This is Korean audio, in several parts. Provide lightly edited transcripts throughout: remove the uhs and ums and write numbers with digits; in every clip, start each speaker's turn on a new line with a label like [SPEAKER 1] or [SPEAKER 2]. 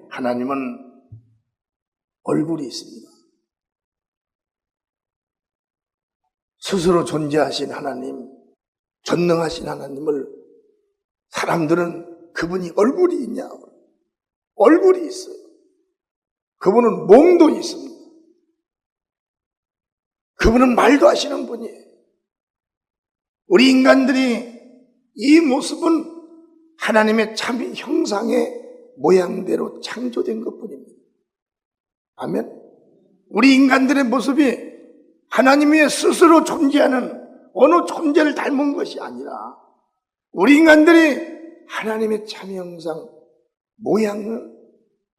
[SPEAKER 1] 하나님은 얼굴이 있습니다. 스스로 존재하신 하나님, 전능하신 하나님을 사람들은 그분이 얼굴이 있냐? 얼굴이 있어요. 그분은 몸도 있습니다. 그분은 말도 하시는 분이에요. 우리 인간들이 이 모습은 하나님의 참 형상의 모양대로 창조된 것뿐입니다. 아멘. 우리 인간들의 모습이 하나님이 스스로 존재하는 어느 존재를 닮은 것이 아니라 우리 인간들이 하나님의 참 형상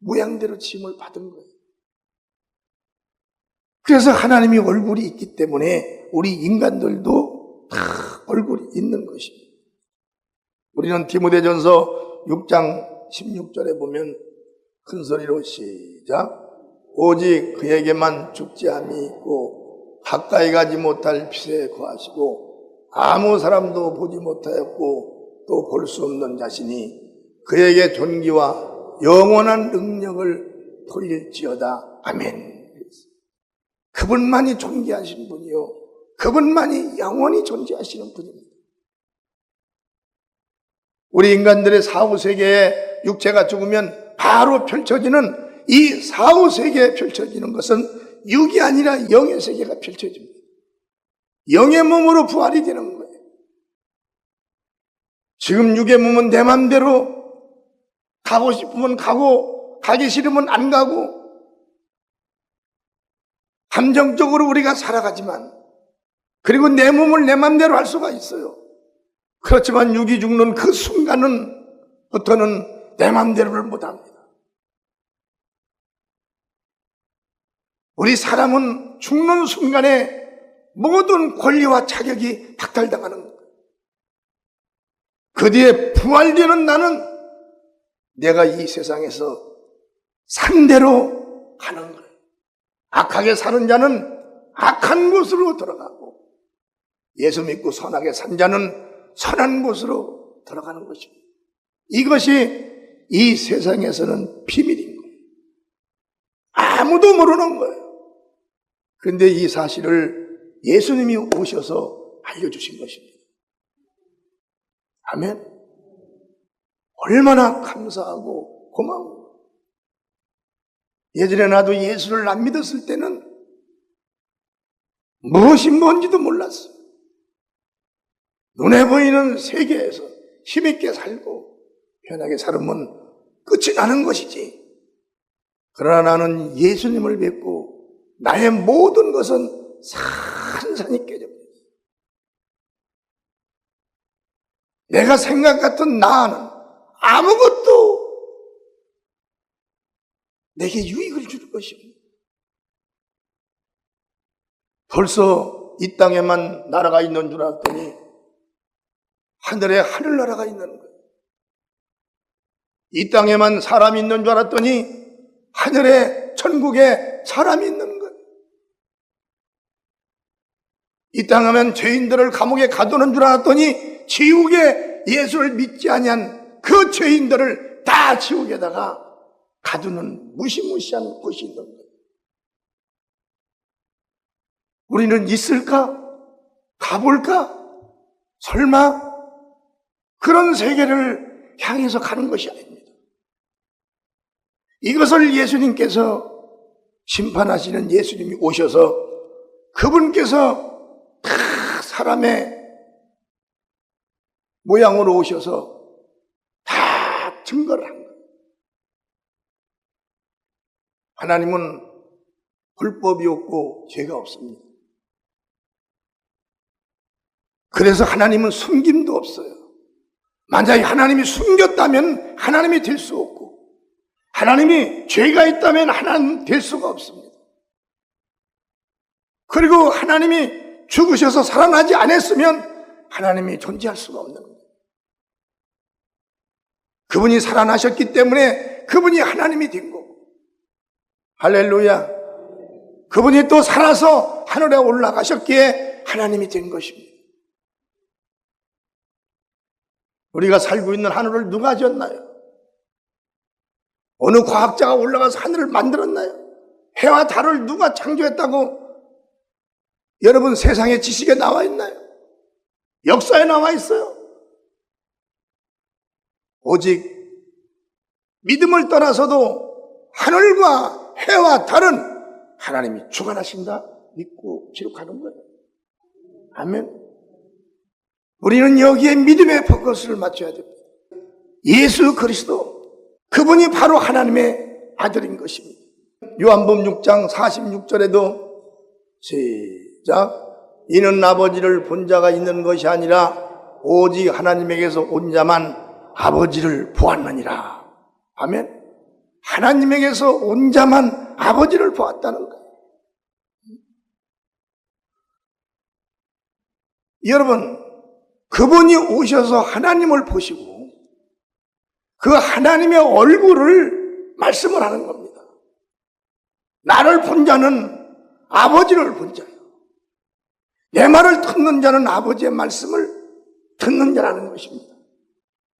[SPEAKER 1] 모양대로 지음을 받은 거예요. 그래서 하나님이 얼굴이 있기 때문에 우리 인간들도 다 얼굴이 있는 것입니다. 우리는 디모데전서 6장 16절에 보면 큰 소리로 시작. 오직 그에게만 죽지 함이 있고 가까이 가지 못할 빛에 거하시고 아무 사람도 보지 못하였고 또 볼 수 없는 자신이 그에게 존귀와 영원한 능력을 돌릴지어다. 아멘. 그분만이 존귀하신 분이요, 그분만이 영원히 존재하시는 분입니다. 우리 인간들의 사후세계에 육체가 죽으면 바로 펼쳐지는 이 사후세계에 펼쳐지는 것은 육이 아니라 영의 세계가 펼쳐집니다. 영의 몸으로 부활이 되는 거예요. 지금 육의 몸은 내 맘대로 가고 싶으면 가고 가기 싫으면 안 가고 감정적으로 우리가 살아가지만, 그리고 내 몸을 내 맘대로 할 수가 있어요. 그렇지만 육이 죽는 그 순간은 부터는 내 맘대로를 못합니다. 우리 사람은 죽는 순간에 모든 권리와 자격이 박탈당하는 거예요. 그 뒤에 부활되는 나는 내가 이 세상에서 산 대로 가는 거예요. 악하게 사는 자는 악한 곳으로 들어가고 예수 믿고 선하게 산 자는 선한 곳으로 들어가는 것입니다. 이것이 이 세상에서는 비밀인 거예요. 아무도 모르는 거예요. 그런데 이 사실을 예수님이 오셔서 알려주신 것입니다. 아멘. 얼마나 감사하고 고마워요. 예전에 나도 예수를 안 믿었을 때는 무엇이 뭔지도 몰랐어요. 눈에 보이는 세계에서 힘있게 살고 편하게 살면 끝이 나는 것이지. 그러나 나는 예수님을 뵙고 나의 모든 것은 산산이 깨져버렸어요. 내가 생각했던 나는 아무것도 내게 유익을 줄 것입니다. 벌써 이 땅에만 나라가 있는 줄 알았더니 하늘에 하늘나라가 있는 거예요. 이 땅에만 사람이 있는 줄 알았더니 하늘에 천국에 사람이 있는 거예요. 이 땅에만 죄인들을 감옥에 가두는 줄 알았더니 지옥에 예수를 믿지 아니한 그 죄인들을 다 지옥에다가 가두는 무시무시한 곳이 있는 거예요. 우리는 있을까? 가볼까? 설마 그런 세계를 향해서 가는 것이 아닙니다. 이것을 예수님께서 심판하시는 예수님이 오셔서 그분께서 다 사람의 모양으로 오셔서 다 증거를 한 거예요. 하나님은 불법이 없고 죄가 없습니다. 그래서 하나님은 숨김도 없어요. 만약에 하나님이 숨겼다면 하나님이 될 수 없고, 하나님이 죄가 있다면 하나님 될 수가 없습니다. 그리고 하나님이 죽으셔서 살아나지 않았으면 하나님이 존재할 수가 없는 거예요. 그분이 살아나셨기 때문에 그분이 하나님이 된 거고, 할렐루야. 그분이 또 살아서 하늘에 올라가셨기에 하나님이 된 것입니다. 우리가 살고 있는 하늘을 누가 지었나요? 어느 과학자가 올라가서 하늘을 만들었나요? 해와 달을 누가 창조했다고 여러분 세상의 지식에 나와 있나요? 역사에 나와 있어요. 오직 믿음을 떠나서도 하늘과 해와 달은 하나님이 주관하신다 믿고 기록하는 거예요. 아멘. 우리는 여기에 믿음의 포커스를 맞춰야 됩니다. 예수 그리스도, 그분이 바로 하나님의 아들인 것입니다. 요한복음 6장 46절에도 시작, 이는 아버지를 본 자가 있는 것이 아니라 오직 하나님에게서 온 자만 아버지를 보았느니라. 아멘. 하나님에게서 온 자만 아버지를 보았다는 거예요. 여러분, 그분이 오셔서 하나님을 보시고 그 하나님의 얼굴을 말씀을 하는 겁니다. 나를 본 자는 아버지를 본 자예요. 내 말을 듣는 자는 아버지의 말씀을 듣는 자라는 것입니다.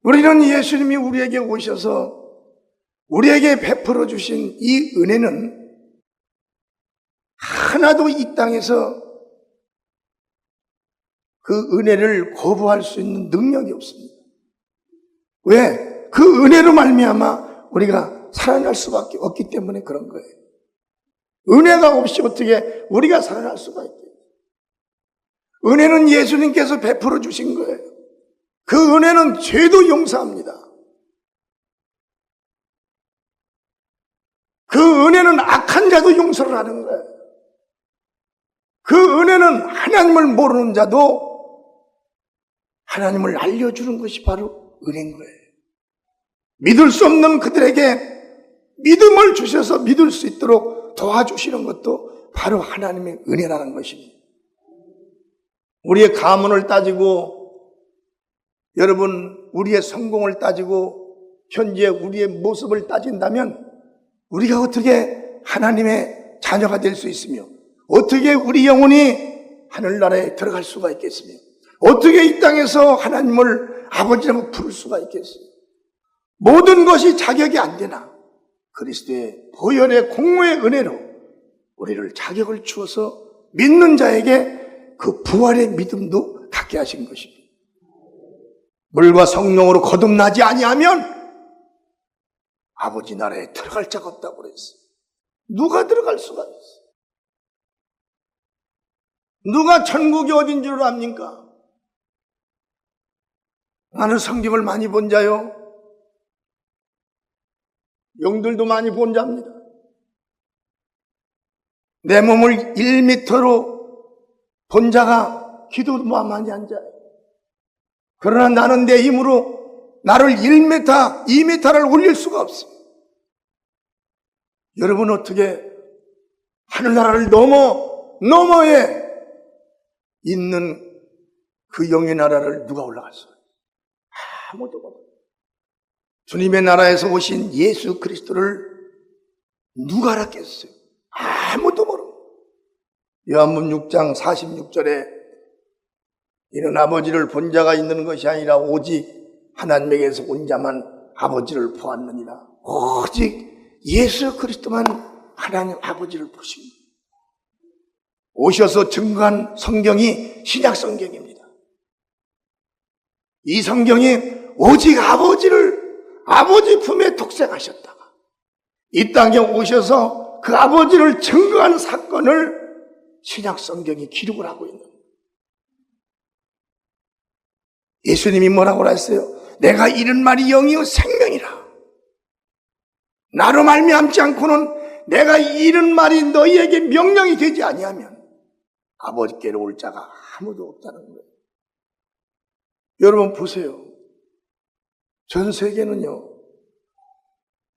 [SPEAKER 1] 우리는 예수님이 우리에게 오셔서 우리에게 베풀어 주신 이 은혜는 하나도 이 땅에서 그 은혜를 거부할 수 있는 능력이 없습니다. 왜? 그 은혜로 말미암아 우리가 살아날 수밖에 없기 때문에 그런 거예요. 은혜가 없이 어떻게 우리가 살아날 수가 있대요? 은혜는 예수님께서 베풀어 주신 거예요. 그 은혜는 죄도 용서합니다. 그 은혜는 악한 자도 용서를 하는 거예요. 그 은혜는 하나님을 모르는 자도 하나님을 알려주는 것이 바로 은혜인 거예요. 믿을 수 없는 그들에게 믿음을 주셔서 믿을 수 있도록 도와주시는 것도 바로 하나님의 은혜라는 것입니다. 우리의 가문을 따지고, 여러분 우리의 성공을 따지고, 현재 우리의 모습을 따진다면 우리가 어떻게 하나님의 자녀가 될 수 있으며, 어떻게 우리 영혼이 하늘나라에 들어갈 수가 있겠으며, 어떻게 이 땅에서 하나님을 아버지라고 부를 수가 있겠어요? 모든 것이 자격이 안 되나 그리스도의 보혈의 공로의 은혜로 우리를 자격을 주어서 믿는 자에게 그 부활의 믿음도 갖게 하신 것입니다. 물과 성령으로 거듭나지 아니하면 아버지 나라에 들어갈 자가 없다고 그랬어요. 누가 들어갈 수가 있어요? 누가 천국이 어딘 줄 압니까? 나는 성경을 많이 본 자요. 영들도 많이 본 자입니다. 내 몸을 1m로 본 자가 기도도 많이 한 자예요. 그러나 나는 내 힘으로 나를 1m, 2m를 올릴 수가 없어요. 여러분 어떻게 하늘나라를 너머에 있는 그 영의 나라를 누가 올라갔어요? 아무도 몰라요. 주님의 나라에서 오신 예수 그리스도를 누가 알았겠어요? 아무도 모르고. 요한복음 6장 46절에 이는 아버지를 본 자가 있는 것이 아니라 오직 하나님에게서 온 자만 아버지를 보았느니라. 오직 예수 그리스도만 하나님 아버지를 보십니다. 오셔서 증거한 성경이 신약 성경입니다. 이 성경이 오직 아버지 품에 독생하셨다가 이 땅에 오셔서 그 아버지를 증거한 사건을 신약 성경이 기록을 하고 있는 거예요. 예수님이 뭐라고 했어요? 내가 이른 말이 영이요 생명이라. 나로 말미암지 않고는 내가 이른 말이 너희에게 명령이 되지 아니하면 아버지께로 올 자가 아무도 없다는 거예요. 여러분 보세요. 전 세계는요,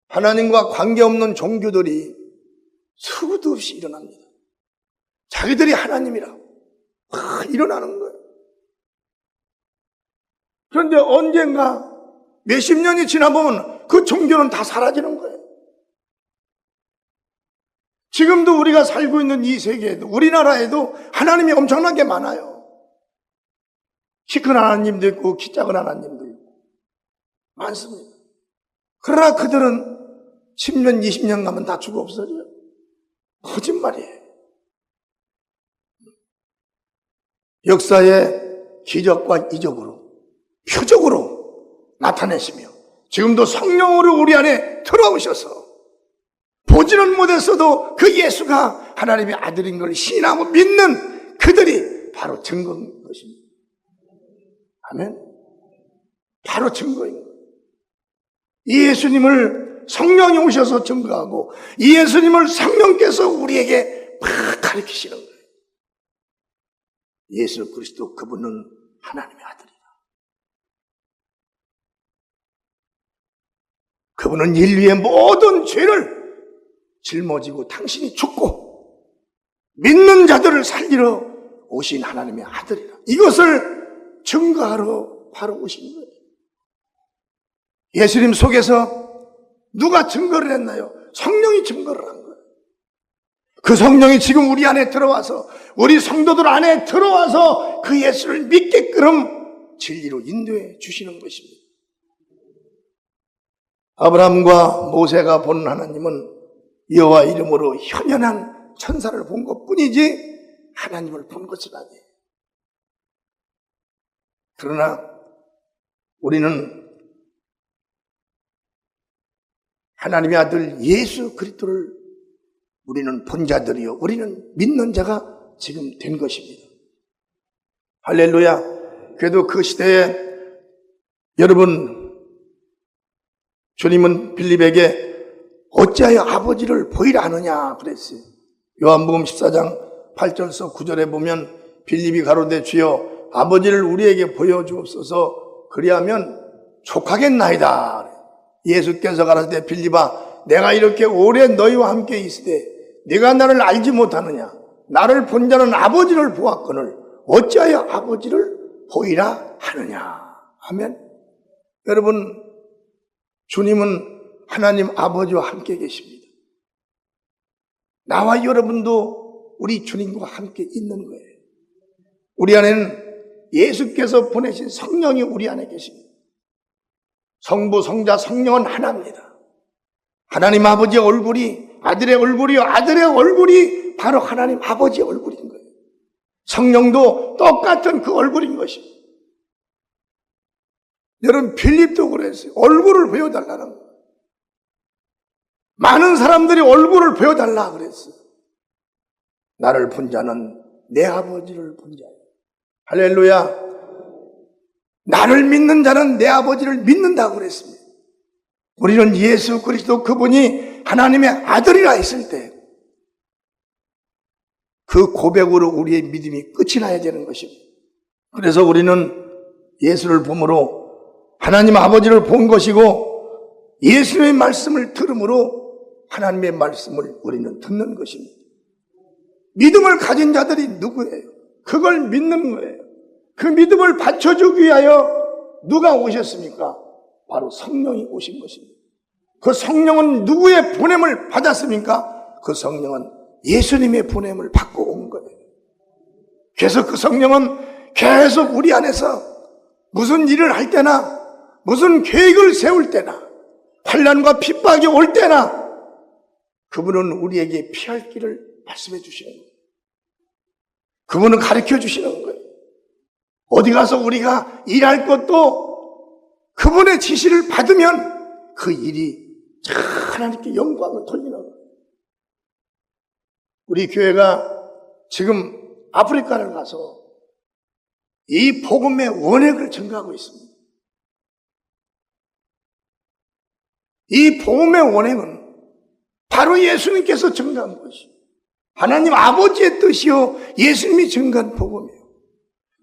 [SPEAKER 1] 하나님과 관계없는 종교들이 수도 없이 일어납니다. 자기들이 하나님이라고 일어나는 거예요. 그런데 언젠가 몇십 년이 지나보면 그 종교는 다 사라지는 거예요. 지금도 우리가 살고 있는 이 세계에도, 우리나라에도 하나님이 엄청나게 많아요. 키 큰 하나님도 있고 키 작은 하나님도 있고 많습니다. 그러나 그들은 10년, 20년 가면 다 죽어 없어져요. 거짓말이에요. 역사의 기적과 이적으로, 표적으로 나타내시며 지금도 성령으로 우리 안에 들어오셔서 보지는 못했어도 그 예수가 하나님의 아들인 걸 신하고 믿는 그들이 바로 증거인 것입니다. 아멘. 바로 증거인 거예요. 이 예수님을 성령이 오셔서 증거하고 이 예수님을 성령께서 우리에게 막 가르치시는 거예요. 예수 그리스도, 그분은 하나님의 아들이다. 그분은 인류의 모든 죄를 짊어지고 당신이 죽고 믿는 자들을 살리러 오신 하나님의 아들이라. 이것을 증거하러 바로 오신 거예요. 예수님 속에서 누가 증거를 했나요? 성령이 증거를 한 거예요. 그 성령이 지금 우리 안에 들어와서, 우리 성도들 안에 들어와서 그 예수를 믿게끔 진리로 인도해 주시는 것입니다. 아브라함과 모세가 본 하나님은 여호와 이름으로 현현한 천사를 본 것뿐이지 하나님을 본 것은 아니에요. 그러나 우리는 하나님의 아들 예수 그리스도를 우리는 본 자들이요, 우리는 믿는 자가 지금 된 것입니다. 할렐루야. 그래도 그 시대에 여러분, 주님은 빌립에게 어찌하여 아버지를 보이라 하느냐 그랬어요. 요한복음 14장 8절서 9절에 보면 빌립이 가로되 주여 아버지를 우리에게 보여주옵소서 그리하면 족하겠나이다. 예수께서 가라사대 빌립아 내가 이렇게 오래 너희와 함께 있으되 네가 나를 알지 못하느냐. 나를 본 자는 아버지를 보았거늘 어찌하여 아버지를 보이라 하느냐. 아멘. 여러분, 주님은 하나님 아버지와 함께 계십니다. 나와 여러분도 우리 주님과 함께 있는 거예요. 우리 안에는 예수께서 보내신 성령이 우리 안에 계십니다. 성부, 성자, 성령은 하나입니다. 하나님 아버지의 얼굴이 아들의 얼굴이요, 아들의 얼굴이 바로 하나님 아버지의 얼굴인 거예요. 성령도 똑같은 그 얼굴인 것입니다. 여러분, 빌립도 그랬어요. 얼굴을 보여달라는 거예요. 많은 사람들이 얼굴을 보여달라 그랬어요. 나를 본 자는 내 아버지를 본 자예요. 할렐루야. 나를 믿는 자는 내 아버지를 믿는다고 그랬습니다. 우리는 예수 그리스도 그분이 하나님의 아들이라 했을 때 그 고백으로 우리의 믿음이 끝이 나야 되는 것입니다. 그래서 우리는 예수를 보므로 하나님 아버지를 본 것이고 예수의 말씀을 들음으로 하나님의 말씀을 우리는 듣는 것입니다. 믿음을 가진 자들이 누구예요? 그걸 믿는 거예요. 그 믿음을 받쳐주기 위하여 누가 오셨습니까? 바로 성령이 오신 것입니다. 그 성령은 누구의 보냄을 받았습니까? 그 성령은 예수님의 보냄을 받고 온 거예요. 그래서 그 성령은 계속 우리 안에서 무슨 일을 할 때나 무슨 계획을 세울 때나 환난과 핍박이 올 때나 그분은 우리에게 피할 길을 말씀해 주시는 거예요. 그분은 가르쳐 주시는 거예요. 어디 가서 우리가 일할 것도 그분의 지시를 받으면 그 일이 하나님께 영광을 돌리는 거예요. 우리 교회가 지금 아프리카를 가서 이 복음의 원액을 증가하고 있습니다. 이 복음의 원액은 바로 예수님께서 증가한 것이요, 하나님 아버지의 뜻이요, 예수님이 증가한 복음이에요.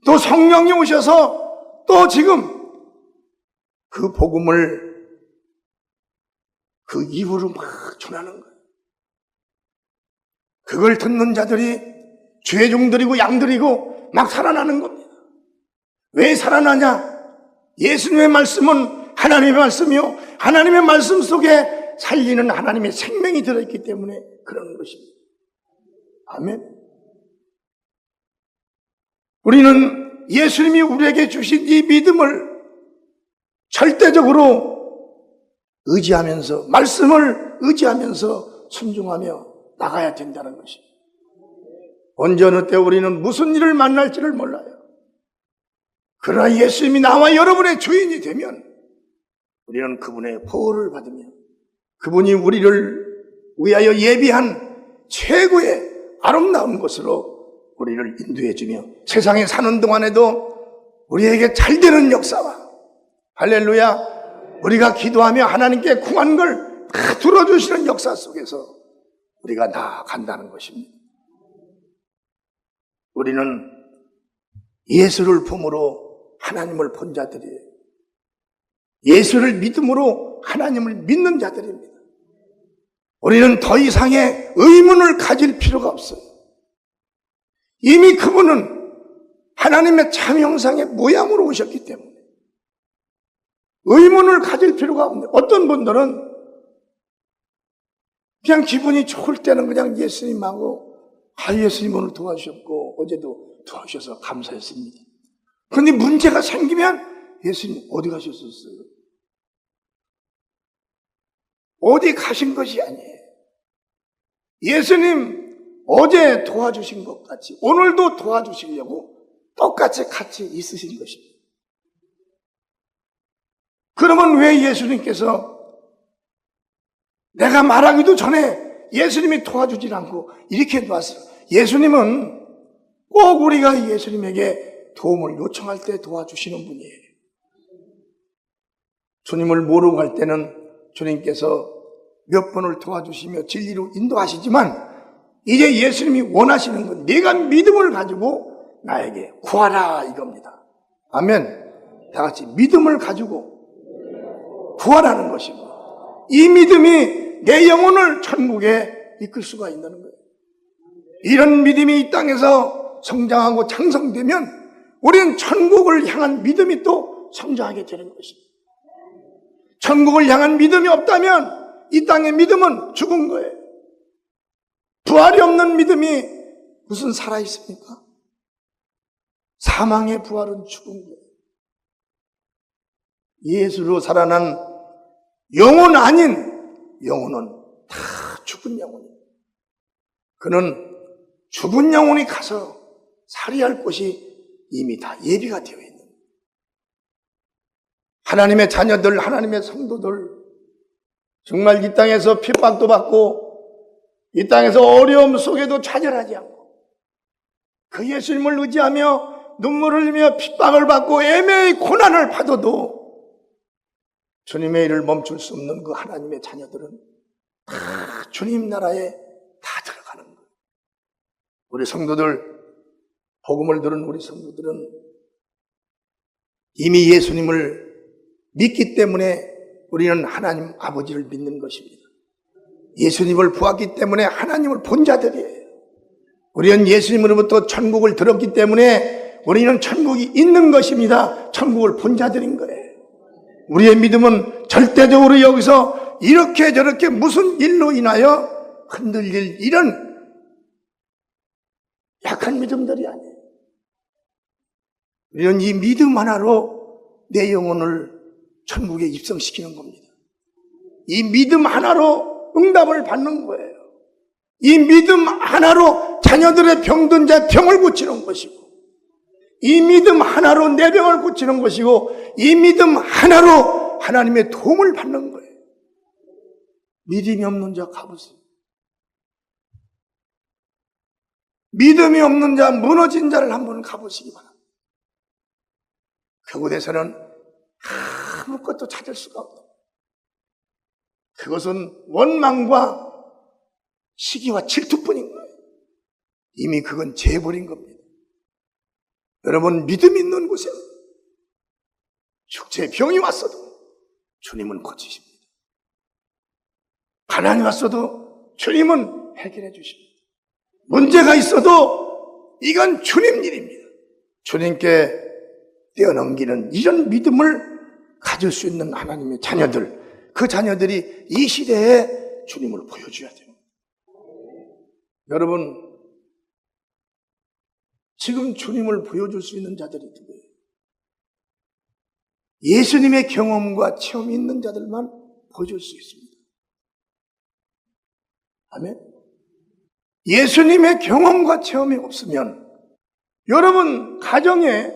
[SPEAKER 1] 또 성령이 오셔서 또 지금 그 복음을 그 이후로 막 전하는 거예요. 그걸 듣는 자들이 주의 종들이고 양들이고 막 살아나는 겁니다. 왜 살아나냐? 예수님의 말씀은 하나님의 말씀이요, 하나님의 말씀 속에 살리는 하나님의 생명이 들어있기 때문에 그런 것입니다. 아멘. 우리는 예수님이 우리에게 주신 이 믿음을 절대적으로 의지하면서, 말씀을 의지하면서 순종하며 나가야 된다는 것입니다. 언제 어느 때 우리는 무슨 일을 만날지를 몰라요. 그러나 예수님이 나와 여러분의 주인이 되면 우리는 그분의 보호를 받으며 그분이 우리를 위하여 예비한 최고의 아름다운 곳으로 우리를 인도해 주며 세상에 사는 동안에도 우리에게 잘 되는 역사와, 할렐루야, 우리가 기도하며 하나님께 구한 걸 다 들어주시는 역사 속에서 우리가 나아간다는 것입니다. 우리는 예수를 품으로 하나님을 본 자들이에요. 예수를 믿음으로 하나님을 믿는 자들입니다. 우리는 더 이상의 의문을 가질 필요가 없어요. 이미 그분은 하나님의 참 형상의 모양으로 오셨기 때문에 의문을 가질 필요가 없네요. 어떤 분들은 그냥 기분이 좋을 때는 그냥 예수님하고, 예수님 오늘 도와주셨고 어제도 도와주셔서 감사했습니다. 그런데 문제가 생기면 예수님 어디 가셨었어요? 어디 가신 것이 아니에요. 예수님 어제 도와주신 것 같이 오늘도 도와주시려고 똑같이 같이 있으신 것입니다. 그러면 왜 예수님께서 내가 말하기도 전에 예수님이 도와주질 않고 이렇게 놨어요? 예수님은 꼭 우리가 예수님에게 도움을 요청할 때 도와주시는 분이에요. 주님을 모르고 할 때는 주님께서 몇 번을 도와주시며 진리로 인도하시지만 이제 예수님이 원하시는 건 내가 믿음을 가지고 나에게 구하라 이겁니다. 아멘. 다 같이 믿음을 가지고 구하라는 것입니다. 이 믿음이 내 영혼을 천국에 이끌 수가 있는 거예요. 이런 믿음이 이 땅에서 성장하고 장성되면 우리는 천국을 향한 믿음이 또 성장하게 되는 것입니다. 천국을 향한 믿음이 없다면 이 땅의 믿음은 죽은 거예요. 부활이 없는 믿음이 무슨 살아있습니까? 사망의 부활은 죽은 거예요. 예수로 살아난 영혼 아닌 영혼은 다 죽은 영혼입니다. 그는 죽은 영혼이 가서 살해할 곳이 이미 다 예비가 되어 있는 거예요. 하나님의 자녀들, 하나님의 성도들, 정말 이 땅에서 핍박도 받고 이 땅에서 어려움 속에도 좌절하지 않고 그 예수님을 의지하며 눈물을 흘리며 핍박을 받고 애매히 고난을 받아도 주님의 일을 멈출 수 없는 그 하나님의 자녀들은 다 주님 나라에 다 들어가는 거예요. 우리 성도들, 복음을 들은 우리 성도들은 이미 예수님을 믿기 때문에 우리는 하나님 아버지를 믿는 것입니다. 예수님을 보았기 때문에 하나님을 본 자들이에요. 우리는 예수님으로부터 천국을 들었기 때문에 우리는 천국이 있는 것입니다. 천국을 본 자들인 거예요. 우리의 믿음은 절대적으로 여기서 이렇게 저렇게 무슨 일로 인하여 흔들릴 이런 약한 믿음들이 아니에요. 우리는 이 믿음 하나로 내 영혼을 천국에 입성시키는 겁니다. 이 믿음 하나로 응답을 받는 거예요. 이 믿음 하나로 자녀들의 병든 자 병을 고치는 것이고, 이 믿음 하나로 내 병을 고치는 것이고, 이 믿음 하나로 하나님의 도움을 받는 거예요. 믿음이 없는 자 가보세요. 믿음이 없는 자, 무너진 자를 한번 가보시기 바랍니다. 그곳에서는 아무것도 찾을 수가 없다. 그것은 원망과 시기와 질투뿐인 거예요. 이미 그건 재버린 겁니다. 여러분, 믿음 있는 곳에 육체의 병이 왔어도 주님은 고치십니다. 가난이 왔어도 주님은 해결해 주십니다. 문제가 있어도 이건 주님 일입니다. 주님께 뛰어넘기는 이런 믿음을 가질 수 있는 하나님의 자녀들, 그 자녀들이 이 시대에 주님을 보여줘야 돼요. 여러분, 지금 주님을 보여줄 수 있는 자들이 누구예요? 예수님의 경험과 체험이 있는 자들만 보여줄 수 있습니다. 아멘? 예수님의 경험과 체험이 없으면 여러분 가정에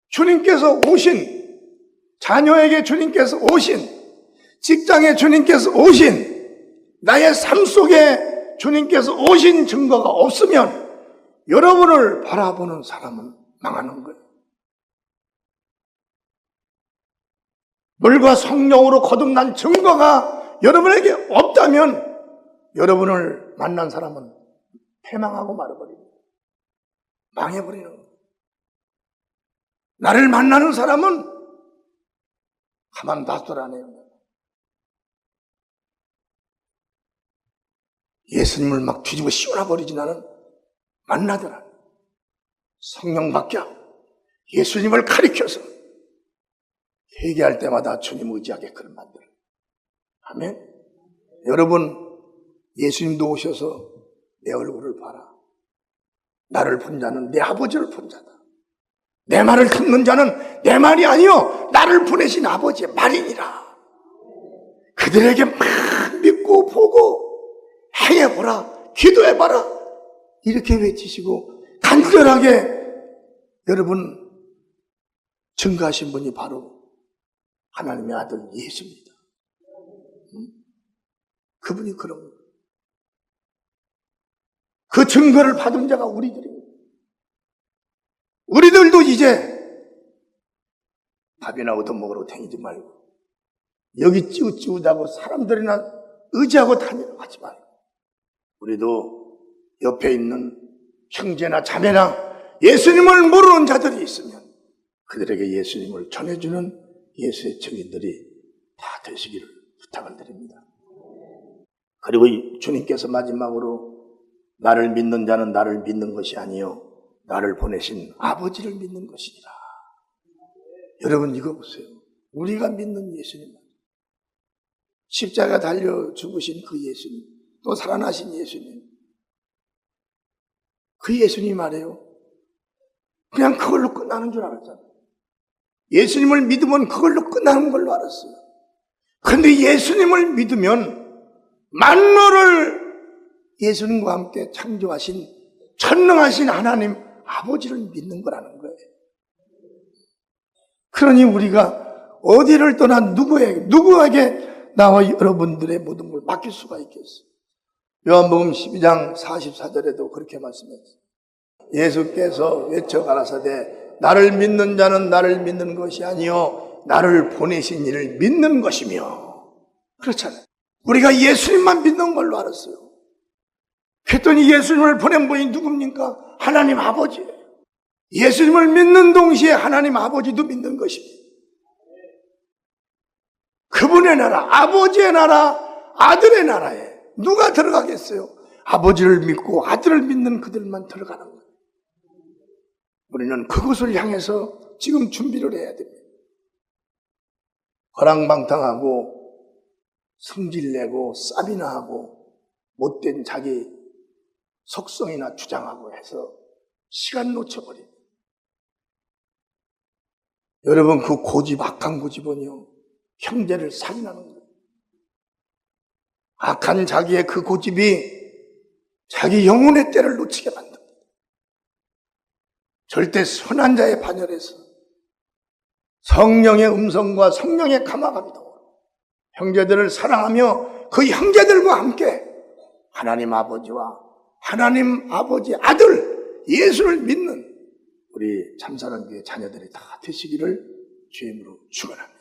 [SPEAKER 1] 주님께서 오신, 자녀에게 주님께서 오신, 직장에 주님께서 오신, 나의 삶 속에 주님께서 오신 증거가 없으면 여러분을 바라보는 사람은 망하는 거예요. 물과 성령으로 거듭난 증거가 여러분에게 없다면 여러분을 만난 사람은 패망하고 말아버립니다. 망해버리는 거예요. 나를 만나는 사람은 가만 놔두라네요. 예수님을 막 뒤집어 씌워버리지 나는 만나더라. 성령 받게 하고 예수님을 가리켜서 회개할 때마다 주님 의지하게끔 만들어요. 아멘. 여러분, 예수님도 오셔서 내 얼굴을 봐라. 나를 본 자는 내 아버지를 본 자다. 내 말을 듣는 자는 내 말이 아니요 나를 보내신 아버지의 말이니라. 그들에게 막 믿고 보고 행해보라, 기도해봐라, 이렇게 외치시고 간절하게 여러분 증거하신 분이 바로 하나님의 아들 예수입니다. 그분이 그런 거예요. 그 증거를 받은 자가 우리들입니다. 우리들도 이제 밥이나 얻어먹으러 다니지 말고 여기 찌우찌우다고 사람들이나 의지하고 다니려고 하지 말고 우리도 옆에 있는 형제나 자매나 예수님을 모르는 자들이 있으면 그들에게 예수님을 전해주는 예수의 증인들이 다 되시기를 부탁을 드립니다. 그리고 주님께서 마지막으로 나를 믿는 자는 나를 믿는 것이 아니요 나를 보내신 아버지를 믿는 것이니라. 여러분 이거 보세요. 우리가 믿는 예수님, 십자가 달려 죽으신 그 예수님, 또 살아나신 예수님, 그 예수님 말이에요. 그냥 그걸로 끝나는 줄 알았잖아요. 예수님을 믿으면 그걸로 끝나는 걸로 알았어요. 그런데 예수님을 믿으면 만물을 예수님과 함께 창조하신 전능하신 하나님 아버지를 믿는 거라는 거예요. 그러니 우리가 어디를 떠나 누구에게 나와 여러분들의 모든 걸 맡길 수가 있겠어요. 요한복음 12장 44절에도 그렇게 말씀했어요. 예수께서 외쳐 가라사대 나를 믿는 자는 나를 믿는 것이 아니요 나를 보내신 이를 믿는 것이며. 그렇잖아요. 우리가 예수님만 믿는 걸로 알았어요. 그랬더니 예수님을 보낸 분이 누굽니까? 하나님 아버지예요. 예수님을 믿는 동시에 하나님 아버지도 믿는 것입니다. 그분의 나라, 아버지의 나라, 아들의 나라에 누가 들어가겠어요? 아버지를 믿고 아들을 믿는 그들만 들어가는 거예요. 우리는 그것을 향해서 지금 준비를 해야 됩니다. 허랑방탕하고 성질내고 쌉이나 하고 못된 자기 속성이나 주장하고 해서 시간 놓쳐버립니다. 여러분 그 고집, 악한 고집은요 형제를 살인하는 거예요. 악한 자기의 그 고집이 자기 영혼의 때를 놓치게 만듭니다. 절대 선한 자의 반열에서 성령의 음성과 성령의 감화감이 나오고 형제들을 사랑하며 그 형제들과 함께 하나님 아버지와 하나님 아버지 아들 예수를 믿는 우리 참사랑교회 자녀들이 다 되시기를 주의 이름으로 축원합니다.